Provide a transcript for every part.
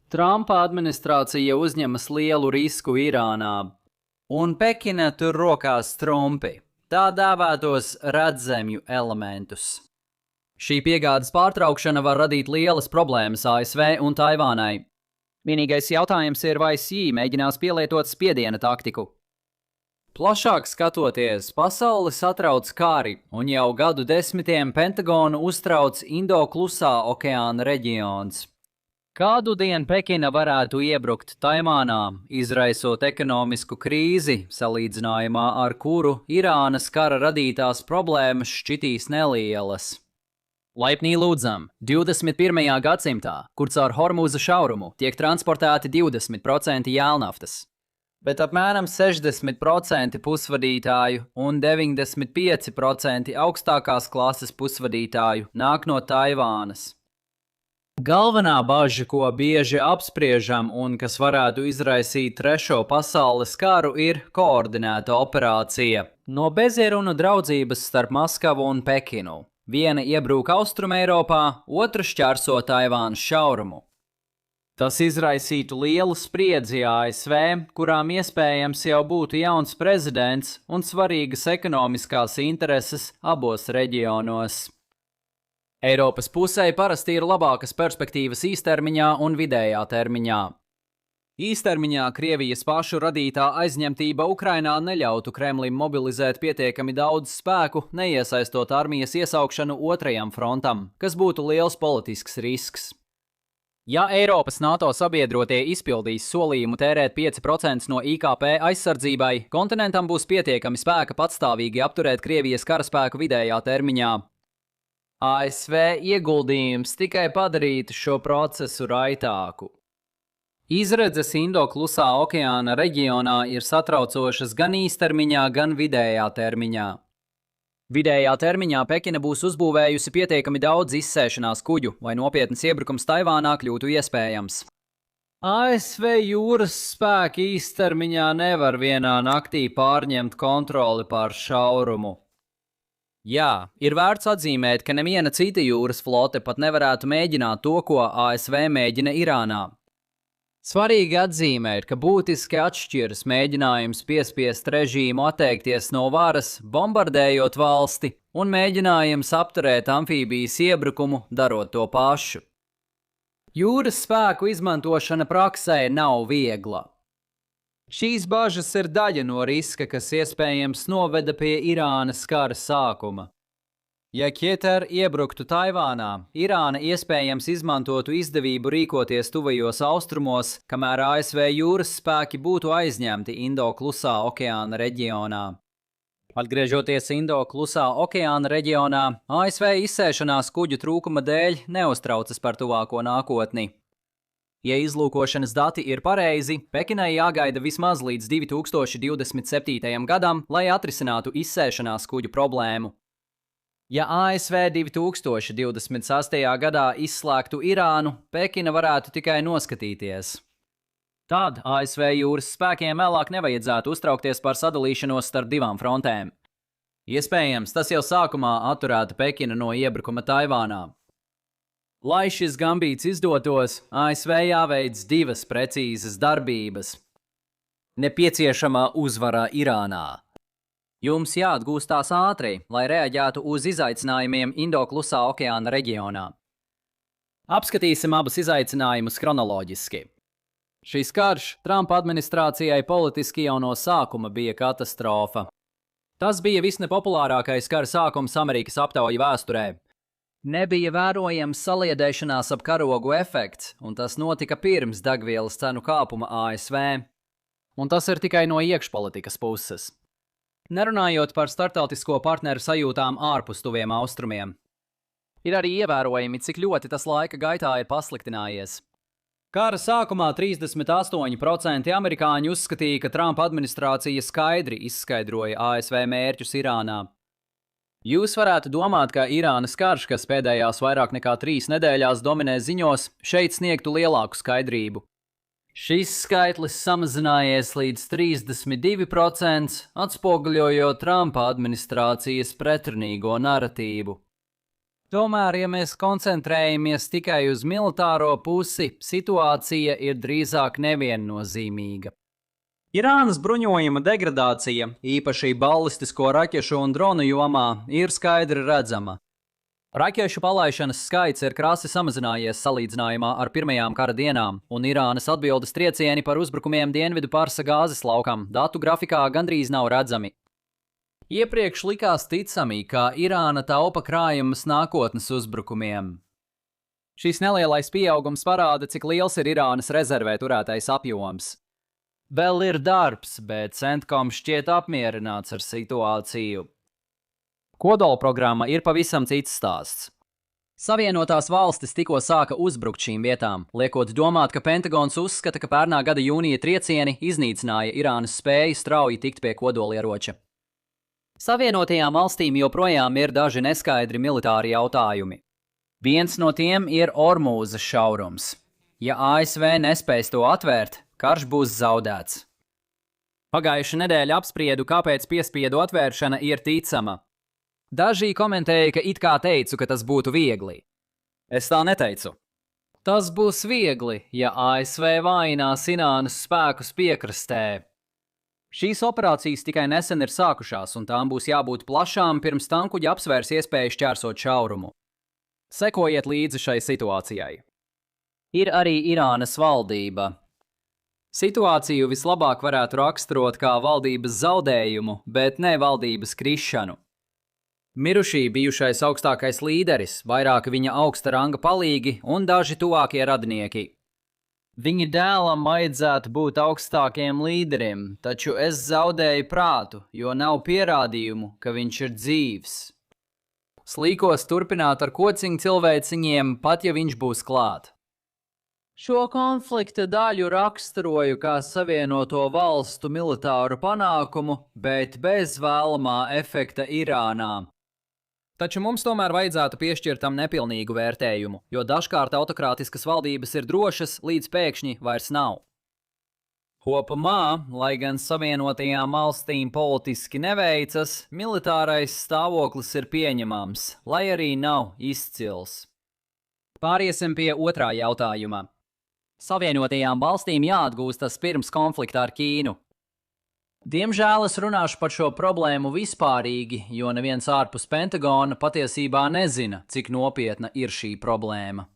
Trumpa administrācija uzņemas lielu risku Irānā, un Pekina tur rokās trumpi, tā dēvētos redzemju elementus. Šī piegādes pārtraukšana var radīt lielas problēmas ASV un Taivānai. Vienīgais jautājums ir, vai Sī mēģinās pielietot spiediena taktiku. Plašāk skatoties, pasauli satrauc kari, un jau gadu desmitiem Pentagonu uztrauc Indo-Klusā okeāna reģions. Kādu dienu Pekina varētu iebrukt Taivānā, izraisot ekonomisku krīzi, salīdzinājumā ar kuru Irānas kara radītās problēmas šķitīs nelielas. Laipnī lūdzam, 21. gadsimtā, kur caur Hormūza šaurumu tiek transportēti 20% jēlnaftas, bet apmēram 60% pusvadītāju un 95% augstākās klases pusvadītāju nāk no Taivānas. Galvenā baža, ko bieži apspriežam un kas varētu izraisīt trešo pasaules karu, ir koordinēta operācija no bezierunu draudzības starp Maskavu un Pekinu. Viena iebrūk Austrumeiropā, otra šķērso Taivānas šaurumu. Tas izraisītu lielu spriedzi ASV, kurām iespējams jau būtu jauns prezidents un svarīgas ekonomiskās intereses abos reģionos. Eiropas pusē parasti ir labākas perspektīvas īstermiņā un vidējā termiņā. Īstermiņā Krievijas pašu radītā aizņemtība Ukrainā neļautu Kremlim mobilizēt pietiekami daudz spēku, neiesaistot armijas iesaukšanu otrajam frontam, kas būtu liels politisks risks. Ja Eiropas NATO sabiedrotie izpildīs solījumu tērēt 5% no IKP aizsardzībai, kontinentam būs pietiekami spēka patstāvīgi apturēt Krievijas karaspēku vidējā termiņā. ASV ieguldījums tikai padarītu šo procesu raitāku. Izredzes Indo-Klusā okeāna reģionā ir satraucošas gan īstermiņā, gan vidējā termiņā. Vidējā termiņā Pekina būs uzbūvējusi pietiekami daudz izsēšanās kuģu, lai nopietnas iebrukums Taivānā kļūtu iespējams. ASV jūras spēki īstermiņā nevar vienā naktī pārņemt kontroli pār šaurumu. Jā, ir vērts atzīmēt, ka neviena cita jūras flote pat nevarētu mēģināt to, ko ASV mēģina Irānā. Svarīgi atzīmēt, ka būtiski atšķiras mēģinājums piespiest režīmu atteikties no varas, bombardējot valsti, un mēģinājums apturēt amfībijas iebrukumu, darot to pašu. Jūras spēku izmantošana praksē nav viegla. Šīs bažas ir daļa no riska, kas iespējams noveda pie Irānas kara sākuma. Ja Kieter iebruktu Taivānā, Irāna iespējams izmantotu izdevību rīkoties tuvajos austrumos, kamēr ASV jūras spēki būtu aizņemti Indo-Klusā okeāna reģionā. Atgriežoties Indo-Klusā okeāna reģionā, ASV izsēšanās kuģu trūkuma dēļ neuztraucas par tuvāko nākotni. Ja izlūkošanas dati ir pareizi, Pekinai jāgaida vismaz līdz 2027. gadam, lai atrisinātu izsēšanās kuģu problēmu. Ja ASV 2028. gadā izslēgtu Irānu, Pekina varētu tikai noskatīties. Tad ASV jūras spēkiem vēlāk nevajadzētu uztraukties par sadalīšanos starp divām frontēm. Iespējams, tas jau sākumā atturētu Pekina no iebrukuma Taivānā. Lai šis gambīts izdotos, ASV jāveic divas precīzas darbības. Nepieciešamā uzvara Irānā. Jums jāatgūstās ātri, lai reaģētu uz izaicinājumiem Indo-Klusā okeāna reģionā. Apskatīsim abus izaicinājumus kronoloģiski. Šis karš Trumpa administrācijai politiski jau no sākuma bija katastrofa. Tas bija visnepopulārākais kara sākums Amerikas aptauju vēsturē. Nebija vērojams saliedēšanās ap karogu efekts, un tas notika pirms degvielas cenu kāpuma ASV. Un tas ir tikai no iekšpolitikas puses. Nerunājot par starptautisko partneru sajūtām ārpus tuviem austrumiem. Ir arī ievērojami, cik ļoti tas laika gaitā ir pasliktinājies. Kara sākumā 38% amerikāņu uzskatīja, ka Trumpa administrācija skaidri izskaidroja ASV mērķus Irānā. Jūs varētu domāt, ka Irānas karš, kas pēdējās vairāk nekā 3 nedēļās dominē ziņos, šeit sniegtu lielāku skaidrību. Šis skaitlis samazinājies līdz 32%, atspoguļojot Trumpa administrācijas pretrunīgo naratīvu. Tomēr, ja mēs koncentrējamies tikai uz militāro pusi, situācija ir drīzāk neviennozīmīga. Irānas bruņojuma degradācija, īpaši balistisko raķešu un dronu jomā, ir skaidri redzama. Raķešu palaišanas skaits ir krasi samazinājies salīdzinājumā ar pirmajām kara dienām, un Irānas atbildes triecieni par uzbrukumiem Dienvidu Parsa gāzes laukam datu grafikā gandrīz nav redzami. Iepriekš likās ticami, ka Irāna taupa krājumus nākotnes uzbrukumiem. Šis nelielais pieaugums parāda, cik liels ir Irānas rezervē turētais apjoms. Vēl ir darbs, bet CENTCOM šķiet apmierināts ar situāciju. Kodolprogramma ir pavisam cits stāsts. Savienotās valstis tikko sāka uzbrukt šīm vietām, liekot domāt, ka Pentagons uzskata, ka pērnā gada jūnija triecieni iznīcināja Irānas spēju strauji tikt pie kodolieroča. Savienotajām valstīm joprojām ir daži neskaidri militāri jautājumi. Viens no tiem ir Ormūzas šaurums. Ja ASV nespēs to atvērt, karš būs zaudēts. Pagājuša nedēļa apspriedu, kāpēc piespiedu atvēršana ir ticama. Daži komentēja, ka it kā teicu, ka tas būtu viegli. Es tā neteicu. Tas būs viegli, ja ASV vājinās Irānas spēkus piekrastē. Šīs operācijas tikai nesen ir sākušās, un tām būs jābūt plašām, pirms tankuģi apsvērs iespēju šķērsot šaurumu. Sekojiet līdzi šai situācijai. Ir arī Irānas valdība. Situāciju vislabāk varētu raksturot kā valdības zaudējumu, bet ne valdības krišanu. Mirušī bijušais augstākais līderis, vairāki viņa augsta ranga palīgi un daži tuvākie radinieki. Viņa dēlam vajadzētu būt augstākiem līderim, taču es zaudēju prātu, jo nav pierādījumu, ka viņš ir dzīvs. Slīkos turpināt ar kociņu cilvēciņiem, pat ja viņš būs klāt. Šo konflikta daļu raksturoju kā Savienoto valstu militāru panākumu, bet bez vēlamā efekta Irānā. Taču mums tomēr vajadzētu piešķirt tam nepilnīgu vērtējumu, jo dažkārt autokrātiskas valdības ir drošas, līdz pēkšņi vairs nav. Kopumā, lai gan Savienotajām valstīm politiski neveicas, militārais stāvoklis ir pieņemams, lai arī nav izcils. Pāriesim pie otrā jautājuma. Savienotajām valstīm jāatgūstas pirms konflikta ar Ķīnu. Diemžēl es runāšu par šo problēmu vispārīgi, jo neviens ārpus Pentagona patiesībā nezina, cik nopietna ir šī problēma.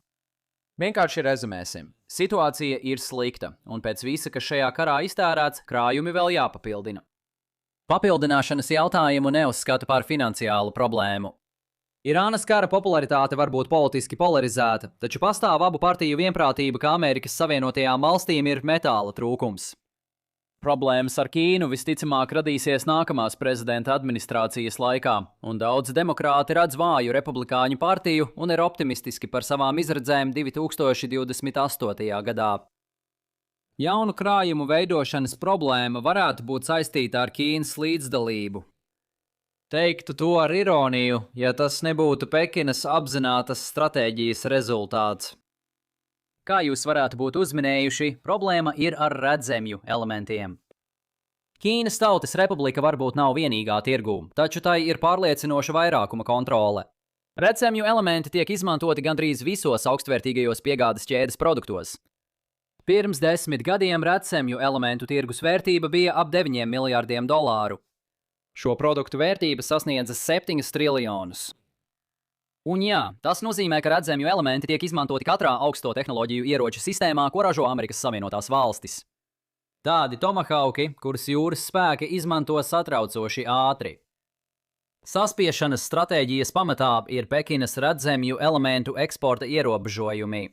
Vienkārši rezumēsim. Situācija ir slikta, un pēc visa, kas šajā karā iztērēts, krājumi vēl jāpapildina. Papildināšanas jautājumu neuzskatu par finansiālu problēmu. Irānas kara popularitāte var būt politiski polarizēta, taču pastāv abu partiju vienprātība, ka Amerikas Savienotajām valstīm ir metāla trūkums. Problēmas ar Ķīnu visticamāk radīsies nākamās prezidenta administrācijas laikā, un daudz demokrāti redz vāju republikāņu partiju un ir optimistiski par savām izredzēm 2028. gadā. Jaunu krājumu veidošanas problēma varētu būt saistīta ar Ķīnas līdzdalību. Teiktu to ar ironiju, ja tas nebūtu Pekinas apzinātas stratēģijas rezultāts. Kā jūs varētu būt uzminējuši, problēma ir ar redzemju elementiem. Ķīnas Tautas Republika varbūt nav vienīgā tirgū, taču tai ir pārliecinoša vairākuma kontrole. Redzemju elementi tiek izmantoti gandrīz visos augstvērtīgajos piegādes ķēdes produktos. Pirms 10 gadiem redzemju elementu tirgus vērtība bija ap $9 miljardiem. Šo produktu vērtība sasniedza 7 triljonus. Un jā, tas nozīmē, ka redzemju elementi tiek izmantoti katrā augsto tehnoloģiju ieroču sistēmā, ko ražo Amerikas Savienotās valstis. Tādi tomahauki, kurus jūras spēki izmanto satraucoši ātri. Saspiešanas stratēģijas pamatā ir Pekinas redzemju elementu eksporta ierobežojumi.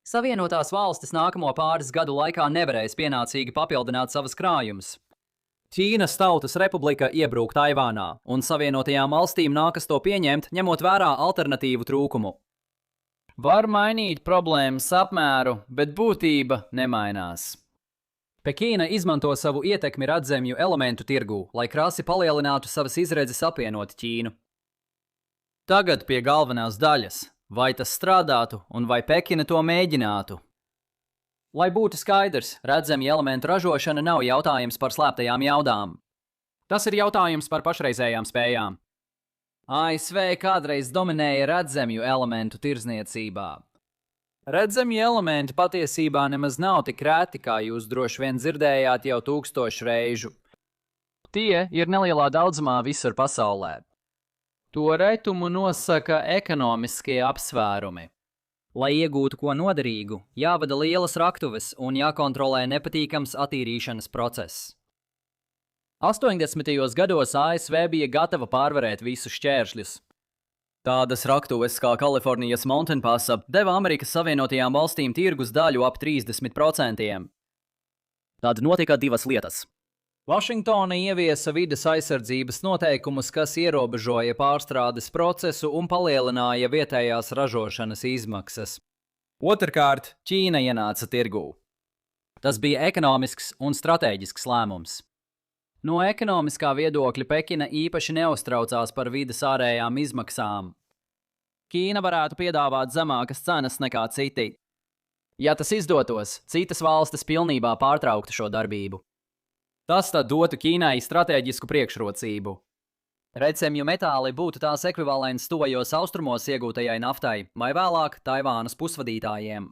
Savienotās valstis nākamo pāris gadu laikā nevarēs pienācīgi papildināt savas krājumus. Ķīnas Tautas Republika iebrūk Taivānā, un Savienotajām valstīm nākas to pieņemt, ņemot vērā alternatīvu trūkumu. Var mainīt problēmas apmēru, bet būtība nemainās. Pekīna izmanto savu ietekmi redzemju elementu tirgū, lai krasi palielinātu savas izredzes apvienot Ķīnu. Tagad pie galvenās daļas. Vai tas strādātu un vai Pekina to mēģinātu? Lai būtu skaidrs, redzemju elementu ražošana nav jautājums par slēptajām jaudām. Tas ir jautājums par pašreizējām spējām. ASV kādreiz dominēja redzemju elementu tirdzniecībā. Redzemju elementi patiesībā nemaz nav tik reti, kā jūs droši vien dzirdējāt jau 1000 reižu. Tie ir nelielā daudzumā visur pasaulē. To retumu nosaka ekonomiskie apsvērumi. Lai iegūtu ko noderīgu, jāvada lielas raktuves un jākontrolē nepatīkams attīrīšanas process. 80. gados ASV bija gatava pārvarēt visus šķēršļus. Tādas raktuves kā Kalifornijas Mountain Passa deva Amerikas Savienotajām valstīm tirgus daļu ap 30%. Tad notika divas lietas. Vašingtona ieviesa vides aizsardzības noteikumus, kas ierobežoja pārstrādes procesu un palielināja vietējās ražošanas izmaksas. Otrkārt, Ķīna ienāca tirgū. Tas bija ekonomisks un stratēģisks lēmums. No ekonomiskā viedokļa Pekina īpaši neuztraucās par vides ārējām izmaksām. Ķīna varētu piedāvāt zemākas cenas nekā citi. Ja tas izdotos, citas valstis pilnībā pārtrauktu šo darbību. Tas tad dotu Ķīnai stratēģisku priekšrocību. Redzemju metāli būtu tās ekvivalents tuvajos austrumos iegūtajai naftai vai vēlāk Taivānas pusvadītājiem.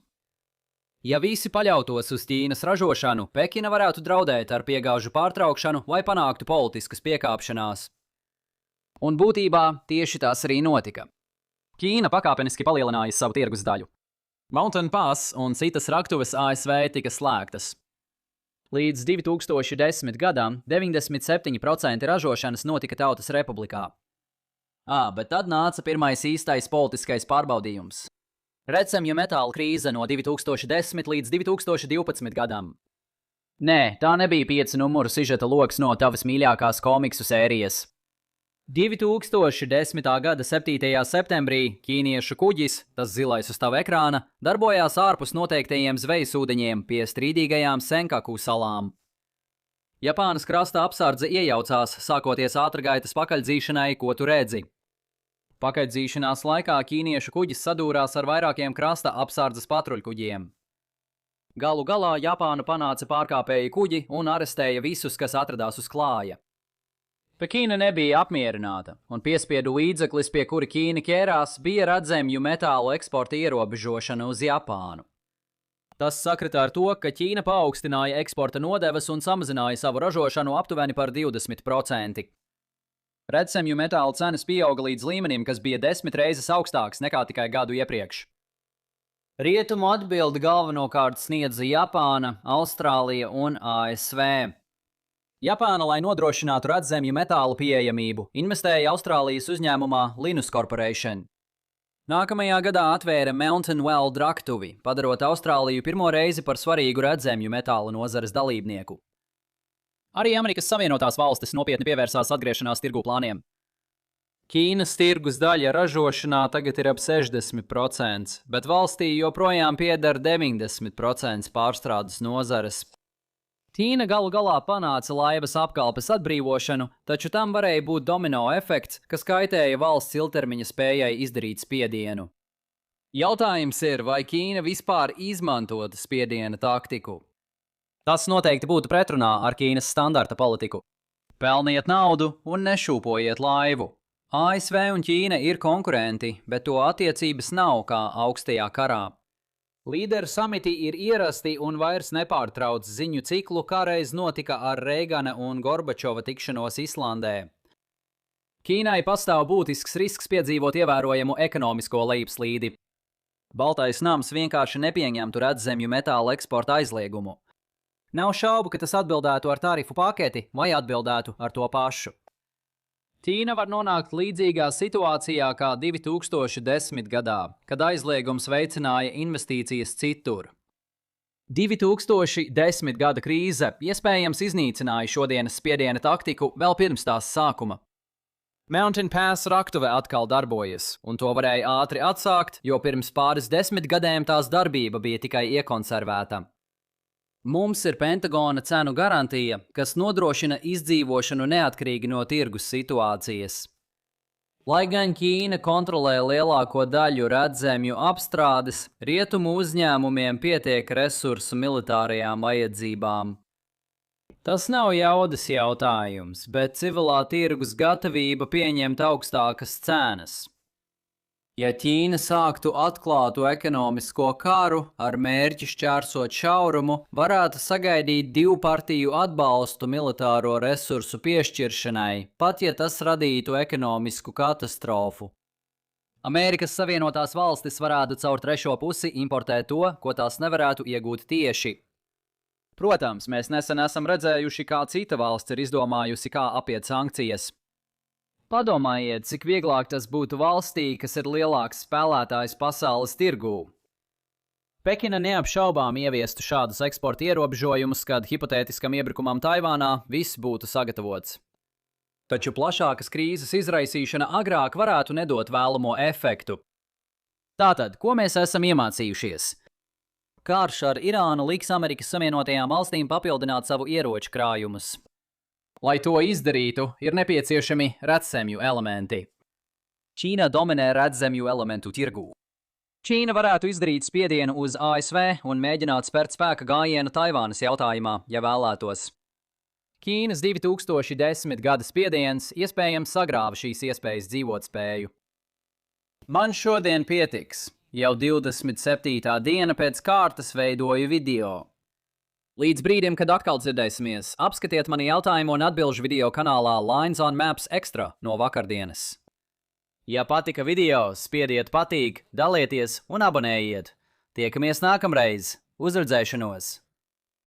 Ja visi paļautos uz Ķīnas ražošanu, Pekina varētu draudēt ar piegāžu pārtraukšanu vai panāktu politiskas piekāpšanās. Un būtībā tieši tas arī notika. Ķīna pakāpeniski palielināja savu tirgus daļu. Mountain Pass un citas raktuves ASV tika slēgtas. Līdz 2010. gadam 97% ražošanas notika Tautas Republikā. Bet tad nāca pirmais īstais politiskais pārbaudījums. Redzemju metāla krīze no 2010 līdz 2012 gadam. Nē, tā nebija 5 numuru sižeta loks no tavas mīļākās komiksu sērijas. 2010. gada 7. septembrī ķīniešu kuģis, tas zilais uz tava ekrāna, darbojās ārpus noteiktajiem zvejas ūdeņiem pie strīdīgajām Senkaku salām. Japānas krasta apsardze iejaucās, sākoties ātrgaitas pakaļdzīšanai, ko tu redzi. Pakaļdzīšanās laikā ķīniešu kuģis sadūrās ar vairākiem krasta apsardzes patruļkuģiem. Galu galā Japāna panāca pārkāpēju kuģi un arestēja visus, kas atradās uz klāja. Pekina nebija apmierināta, un piespiedu līdzeklis, pie kura Ķīna ķērās, bija redzemju metālu eksporta ierobežošana uz Japānu. Tas sakrita ar to, ka Ķīna paaugstināja eksporta nodevas un samazināja savu ražošanu aptuveni par 20%. Redzemju metālu cenas pieauga līdz līmenim, kas bija 10 reizes augstāks nekā tikai gadu iepriekš. Rietumu atbildi galvenokārt sniedza Japāna, Austrālija un ASV. Japāna, lai nodrošinātu redzemju metālu pieejamību, investēja Austrālijas uzņēmumā Linus Corporation. Nākamajā gadā atvēra Mountain Weld raktuvi, padarot Austrāliju pirmo reizi par svarīgu redzemju metālu nozares dalībnieku. Arī Amerikas Savienotās valstis nopietni pievērsās atgriešanās tirgū plāniem. Ķīnas tirgus daļa ražošanā tagad ir ap 60%, bet valstī joprojām pieder 90% pārstrādes nozares. Ķīna galu galā panāca laivas apkalpes atbrīvošanu, taču tam varēja būt domino efekts, kas kaitēja valsts ilgtermiņa spējai izdarīt spiedienu. Jautājums ir, vai Ķīna vispār izmantotu spiediena taktiku? Tas noteikti būtu pretrunā ar Ķīnas standarta politiku. Pelniet naudu un nešūpojiet laivu. ASV un Ķīna ir konkurenti, bet to attiecības nav kā augstajā karā. Līderu samiti ir ierasti un vairs nepārtrauc ziņu ciklu, kā reiz notika ar Reigana un Gorbačova tikšanos Islandē. Ķīnai pastāv būtisks risks piedzīvot ievērojamu ekonomisko lejupslīdi. Baltais nams vienkārši nepieņemtu redzemju metāla eksporta aizliegumu. Nav šaubu, ka tas atbildētu ar tarifu paketi vai atbildētu ar to pašu. Ķīna var nonākt līdzīgā situācijā kā 2010. gadā, kad aizliegums veicināja investīcijas citur. 2010. gada krīze iespējams iznīcināja šodienas spiediena taktiku vēl pirms tās sākuma. Mountain Pass raktuve atkal darbojas, un to varēja ātri atsākt, jo pirms pāris 10 gadiem tās darbība bija tikai iekonservēta. Mums ir Pentagona cenu garantija, kas nodrošina izdzīvošanu neatkarīgi no tirgus situācijas. Lai gan Ķīna kontrolē lielāko daļu redzemju apstrādes, rietumu uzņēmumiem pietiek resursu militārajām vajadzībām. Tas nav jaudas jautājums, bet civilā tirgus gatavība pieņemt augstākas cenas. Ja Ķīna sāktu atklātu ekonomisko karu ar mērķi šķērsot šaurumu, varētu sagaidīt divu partiju atbalstu militāro resursu piešķiršanai, pat ja tas radītu ekonomisku katastrofu. Amerikas Savienotās valstis varētu caur trešo pusi importēt to, ko tās nevarētu iegūt tieši. Protams, mēs nesen esam redzējuši, kā cita valsts ir izdomājusi, kā apiet sankcijas. Padomājiet, cik vieglāk tas būtu valstī, kas ir lielāks spēlētājs pasaules tirgū. Pekina neapšaubām ieviestu šādus eksporta ierobežojumus, kad hipotētiskam iebrukumam Taivānā viss būtu sagatavots. Taču plašākas krīzes izraisīšana agrāk varētu nedot vēlamo efektu. Tātad, ko mēs esam iemācījušies? Karš ar Irānu liks Amerikas Savienotajām valstīm papildināt savu ieroču krājumus. Lai to izdarītu, ir nepieciešami redzemju elementi. Ķīna dominē redzemju elementu tirgū. Ķīna varētu izdarīt spiedienu uz ASV un mēģināt spērt spēka gājienu Taivānas jautājumā, ja vēlētos. Ķīnas 2010. gada spiediens iespējams sagrāva šīs iespējas dzīvotspēju. Man šodien pietiks. Jau 27. diena pēc kārtas veidoju video. Līdz brīdim, kad atkal dzirdēsimies, apskatiet mani jautājumu un atbilžu video kanālā Lines on Maps Extra no vakardienas. Ja patika video, spiediet patīk, dalieties un abonējiet. Tiekamies nākamreiz. Uz redzēšanos!